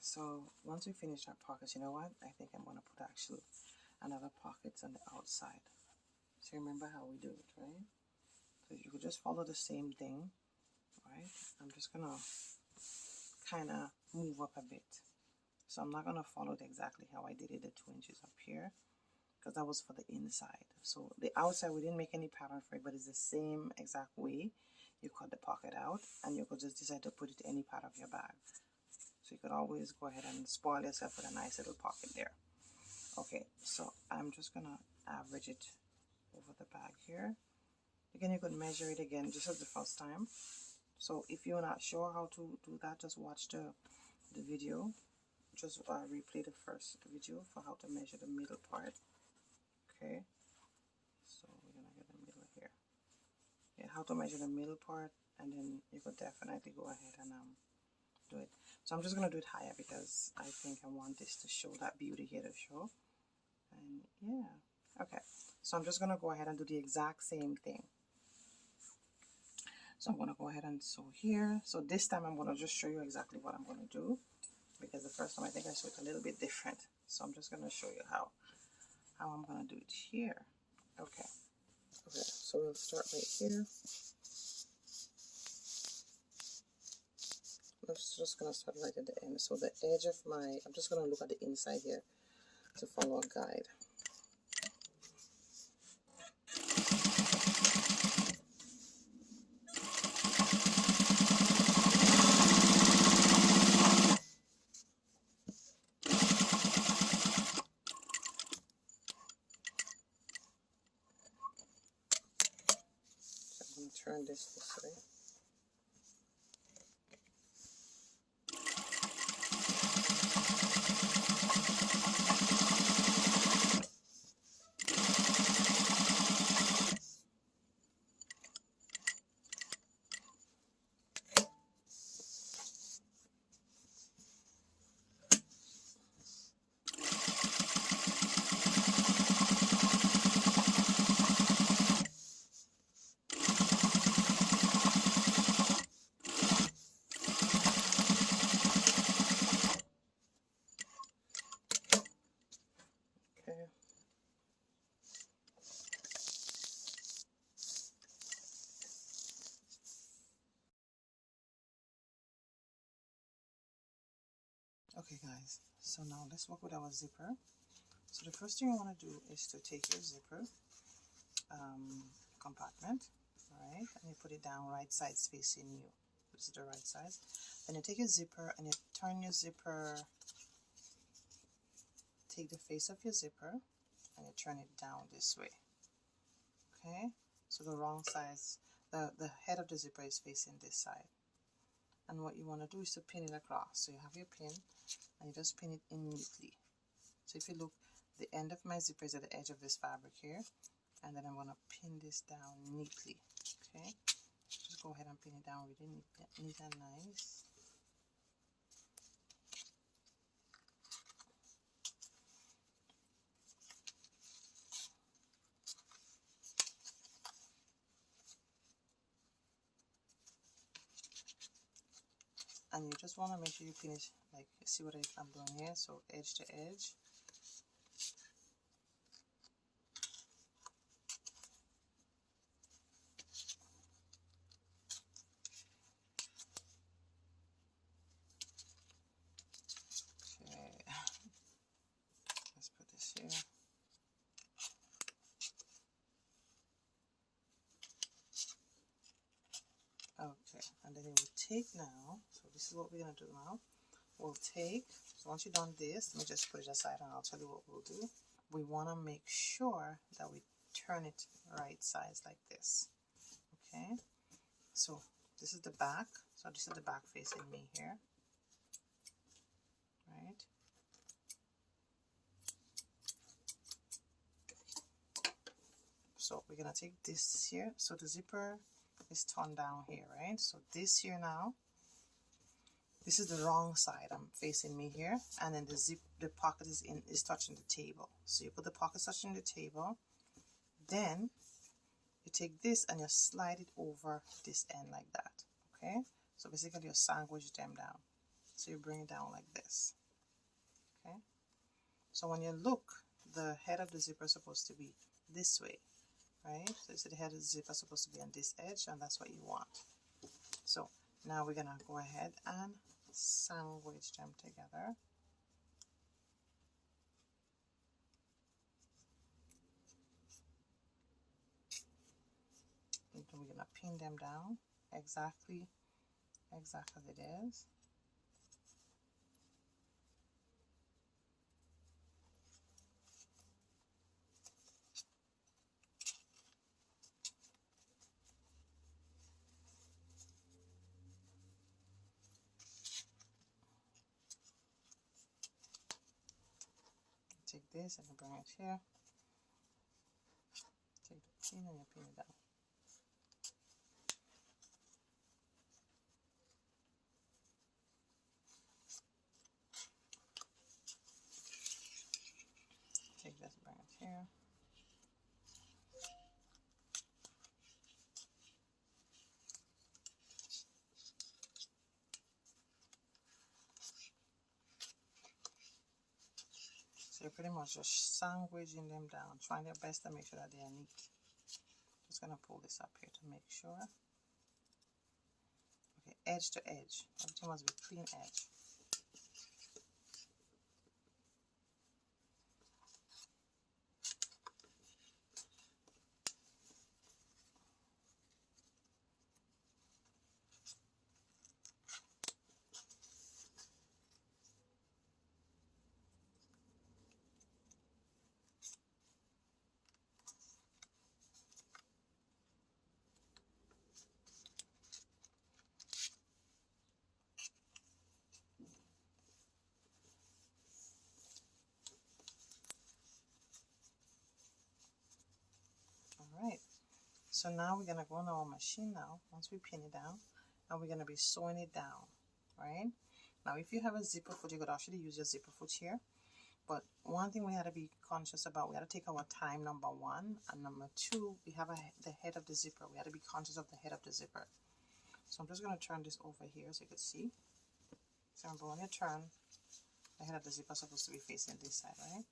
so once we finish our pockets, you know what? I think I'm going to put actually another pockets on the outside. So remember how we do it, right? So you could just follow the same thing, right? I'm just going to kind of move up a bit. So I'm not going to follow it exactly how I did it, the 2 inches up here, because that was for the inside. So the outside, we didn't make any pattern for it, but it's the same exact way you cut the pocket out, and you could just decide to put it in any part of your bag. So you could always go ahead and spoil yourself with a nice little pocket there. Okay, so I'm just gonna average it over the bag here. Again, you could measure it again just as the first time. So if you're not sure how to do that, just watch the video. Just replay the first video for how to measure the middle part. Okay, so we're gonna get the middle here. Yeah, how to measure the middle part, and then you could definitely go ahead and do it. So I'm just gonna do it higher because I think I want this to show that beauty here to show. And yeah, okay. So I'm just gonna go ahead and do the exact same thing. So I'm gonna go ahead and sew here. So this time I'm gonna just show you exactly what I'm gonna do, because the first time I think I showed it a little bit different. So I'm just gonna show you how I'm gonna do it here. Okay. Okay, so we'll start right here. I'm just gonna start right at the end. So the edge of my, I'm just gonna look at the inside here to follow a guide. So I'm gonna turn this way. Okay. Okay guys, so now let's work with our zipper. So the first thing you want to do is to take your zipper compartment, right, and you put it down right sides facing you. This is the right side. Then you take your zipper and you turn your zipper, take the face of your zipper and you turn it down this way. Okay, so the wrong size, the head of the zipper is facing this side. And what you want to do is to pin it across. So you have your pin and you just pin it in neatly. So if you look, the end of my zipper is at the edge of this fabric here, and then I'm going to pin this down neatly. Okay, just go ahead and pin it down really neat and nice. And you just want to make sure you pin it, like, see what I'm doing here, so edge to edge. Okay, let's put this here. Okay, and then we will take now, so this is what we're going to do now. We'll take, so once you've done this, let me just put it aside and I'll tell you what we'll do. We want to make sure that we turn it right sides like this. Okay, so this is the back, so this is the back facing me here, right? So we're going to take this here, so the zipper is turned down here, right? So this here now, this is the wrong side, I'm facing me here, and then the pocket is touching the table. So you put the pocket touching the table, then you take this and you slide it over this end like that. Okay, so basically you sandwich them down. So you bring it down like this. Okay. So when you look, the head of the zipper is supposed to be this way, right? So you see the head of the zipper is supposed to be on this edge, and that's what you want. So now we're gonna go ahead and sandwich them together. And we're gonna pin them down exactly as it is. Take this and bring it here. Take the pin and you pin it down. Take this, bring it here. So you're pretty much just sandwiching them down, trying your best to make sure that they are neat. Just gonna pull this up here to make sure. Okay, edge to edge. Everything must be clean edge. Alright, so now we're gonna go on our machine now, once we pin it down, and we're gonna be sewing it down, right? Now if you have a zipper foot, you could actually use your zipper foot here, but one thing we had to be conscious about, we had to take our time, number one, and number two, we have the head of the zipper. We had to be conscious of the head of the zipper. So I'm just gonna turn this over here so you can see. So remember, when you turn, the head of the zipper is supposed to be facing this side, right?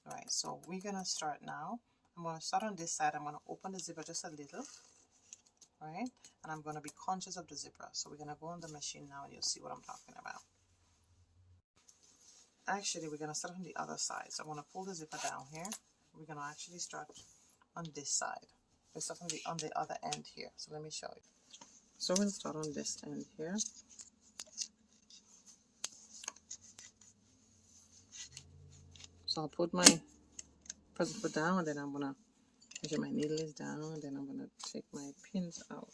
Alright, so we're gonna start now. I'm going to start on this side. I'm going to open the zipper just a little, right? And I'm going to be conscious of the zipper. So we're going to go on the machine now and you'll see what I'm talking about. Actually, we're going to start on the other side. So I'm going to pull the zipper down here. We're going to actually start on this side. We'll start on the other end here. So let me show you. So we'll start on this end here. So I'll put my present foot down, and then I'm going to measure my needle is down, and then I'm going to take my pins out.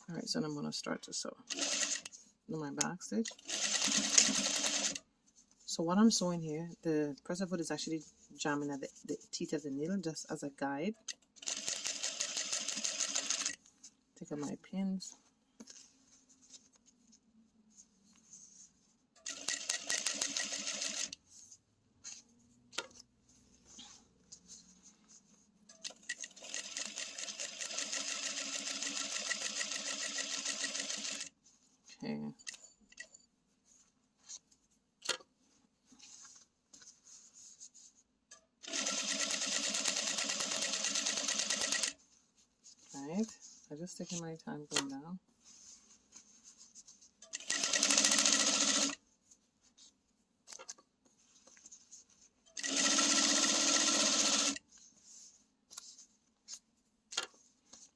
Alright, so I'm going to start to sew. Do my back stitch. So what I'm sewing here, the present foot is actually jamming at the teeth of the needle just as a guide. Take out my pins. Okay. Right. I'm just taking my time going down.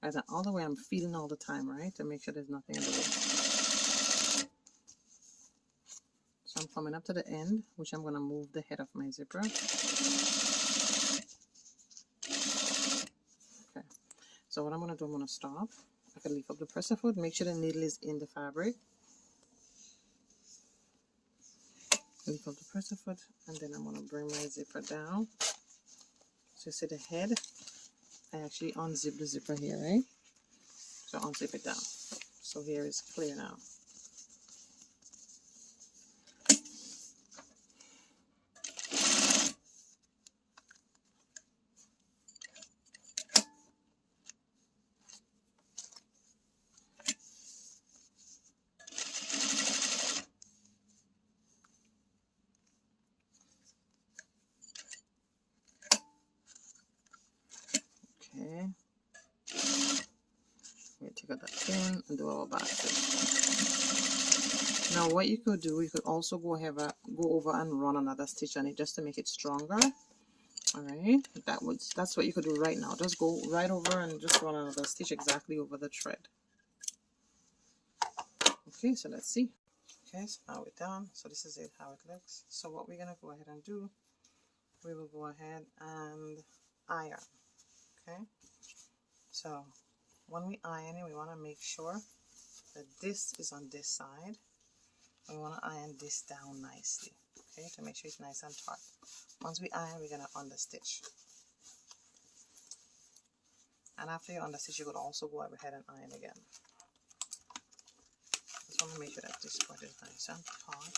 Right, and all the way I'm feeling all the time, right? To make sure there's nothing in the way. So I'm coming up to the end, which I'm going to move the head of my zipper. Okay. So what I'm going to do, I'm going to stop. I can lift up the presser foot, make sure the needle is in the fabric. Lift up the presser foot, and then I'm going to bring my zipper down. So you see the head, I actually unzip the zipper here, right? So unzip it down. So here is clear now. take out that pin and do our back stitch. Now what you could do, you could also go over and run another stitch on it just to make it stronger. Alright, that's what you could do right now. Just go right over and just run another stitch exactly over the thread. Okay, so let's see. Okay, so now we're done. So this is it, how it looks. So what we're gonna go ahead and do, we will go ahead and iron. Okay, so when we iron it, we want to make sure that this is on this side. We want to iron this down nicely, okay, to make sure it's nice and taut. Once we iron, we're gonna understitch. And after you understitch, you could also go ahead and iron again. Just want to make sure that this part is nice and taut.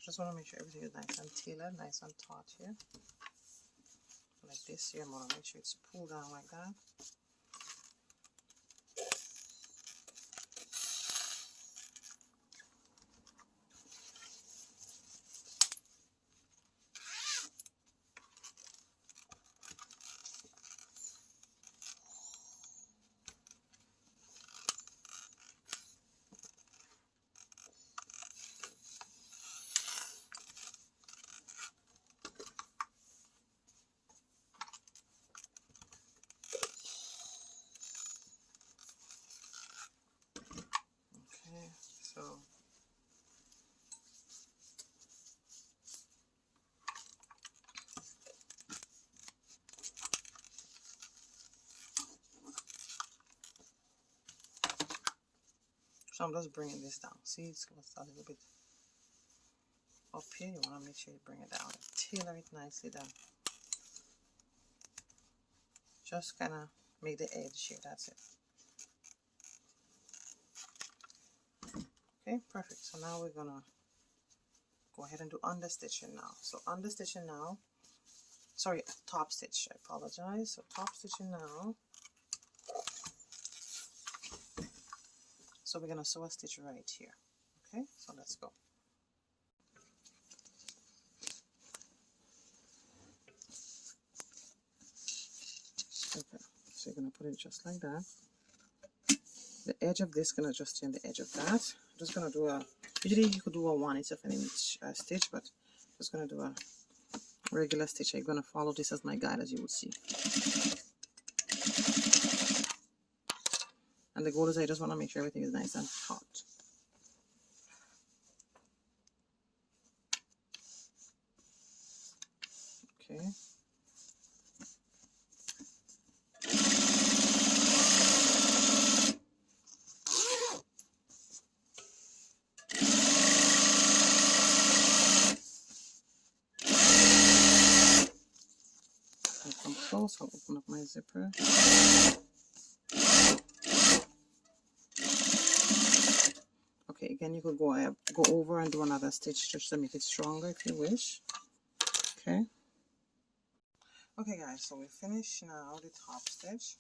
Just want to make sure everything is nice and tailored, nice and taut here. Like this here, I'm going to make sure it's pulled down like that. So I'm just bringing this down. See, it's a little bit up here. You want to make sure you bring it down. Tailor it nicely down. Just kind of make the edge here. That's it. Okay, perfect. So now we're going to go ahead and do understitching now. So understitching now. Sorry, top stitch. I apologize. So top stitching now. So we're going to sew a stitch right here. Okay, so let's go. Okay, so you're going to put it just like that. The edge of this going to just stay on the edge of that. I'm just going to do usually you could do a 1/8 of an inch stitch, but I'm just going to do a regular stitch. I'm going to follow this as my guide, as you will see. And the goal is I just want to make sure everything is nice and taut. Okay. And come close, I'll open up my zipper. Okay, again, you could go over and do another stitch just to make it stronger if you wish. Okay. Okay, guys, so we finished now the top stitch.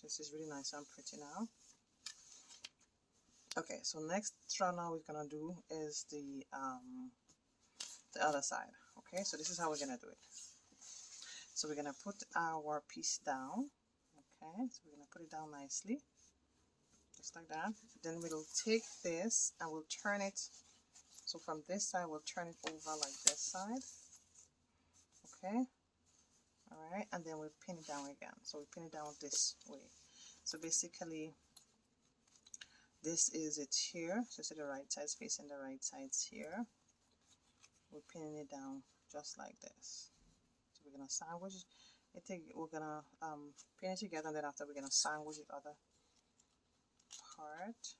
This is really nice and pretty now. Okay, so next round now we're gonna do is the other side. Okay, so this is how we're gonna do it. So we're gonna put our piece down. Okay, so we're gonna put it down nicely. Just like that. Then we'll take this and we'll turn it. So from this side, we'll turn it over like this side. Okay. Alright, and then we'll pin it down again. So we pin it down this way. So basically, this is it here. So see the right side's facing the right sides here. We're pinning it down just like this. So we're gonna sandwich it. We're gonna pin it together, and then after we're gonna sandwich the other part.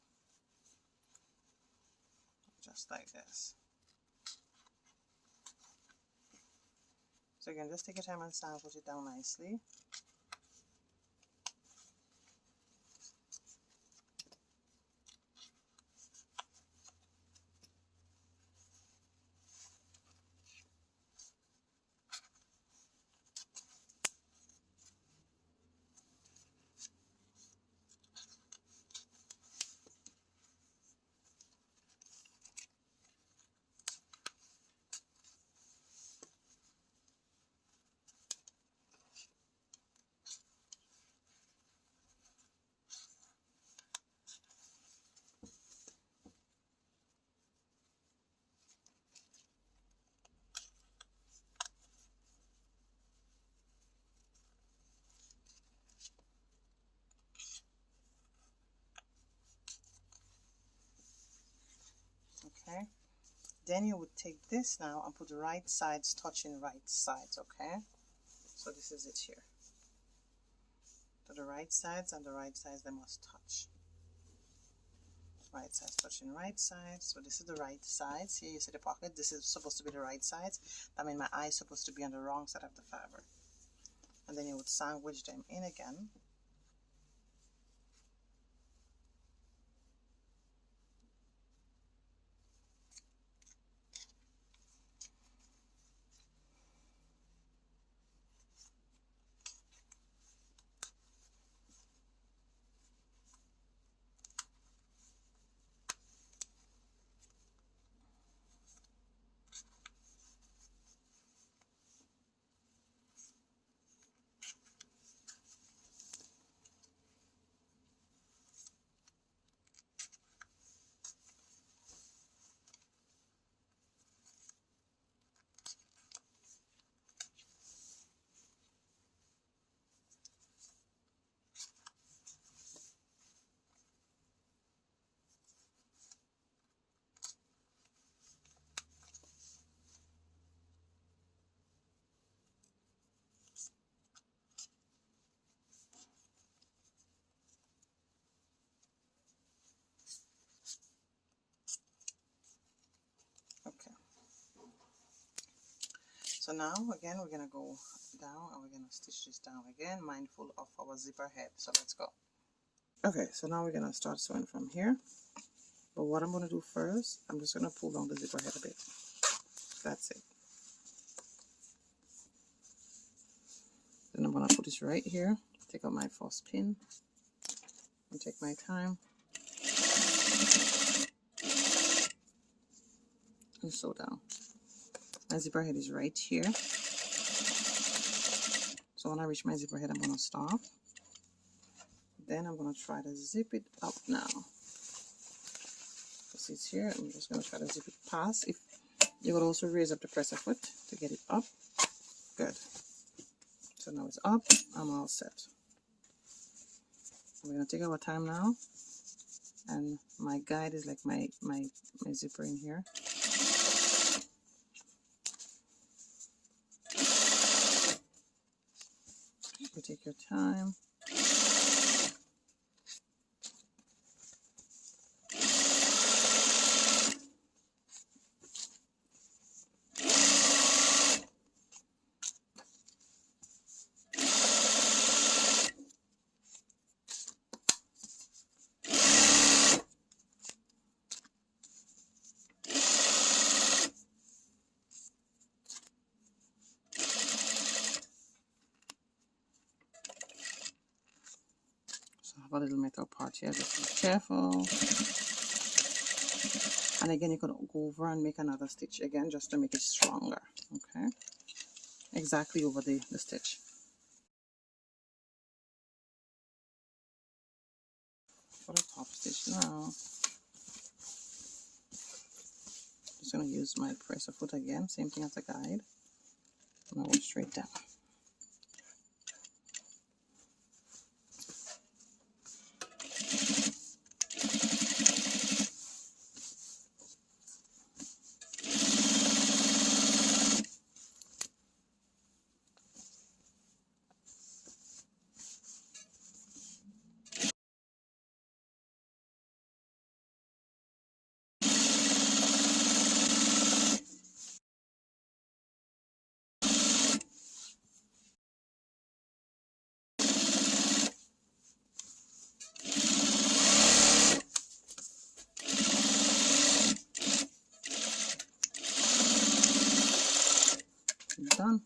just like this. So again, just take your time and sandwich it down nicely. Okay, then you would take this now and put the right sides touching right sides. Okay, so this is it here. So the right sides and the right sides, they must touch. Right sides touching right sides. So this is the right sides. Here you see the pocket. This is supposed to be the right sides. That means my eye is supposed to be on the wrong side of the fabric. And then you would sandwich them in again. Okay. So now again we're gonna go down and we're gonna stitch this down again, mindful of our zipper head. So let's go. Okay, so now we're gonna start sewing from here. But what I'm gonna do first, I'm just gonna pull down the zipper head a bit. That's it. Then I'm gonna put this right here. Take out my first pin and take my time and sew down. My zipper head is right here. So when I reach my zipper head, I'm gonna stop. Then I'm gonna try to zip it up now. So it's here. I'm just gonna try to zip it past. If you would also raise up the presser foot to get it up. Good. So now it's up. I'm all set. We're gonna take our time now, and my guide is like my zipper in here. You take your time. A little metal part here, just be careful. And again, you could go over and make another stitch again just to make it stronger. Okay, exactly over the stitch. For the top stitch now, just going to use my presser foot again, same thing as the guide, and I'll go straight down. done.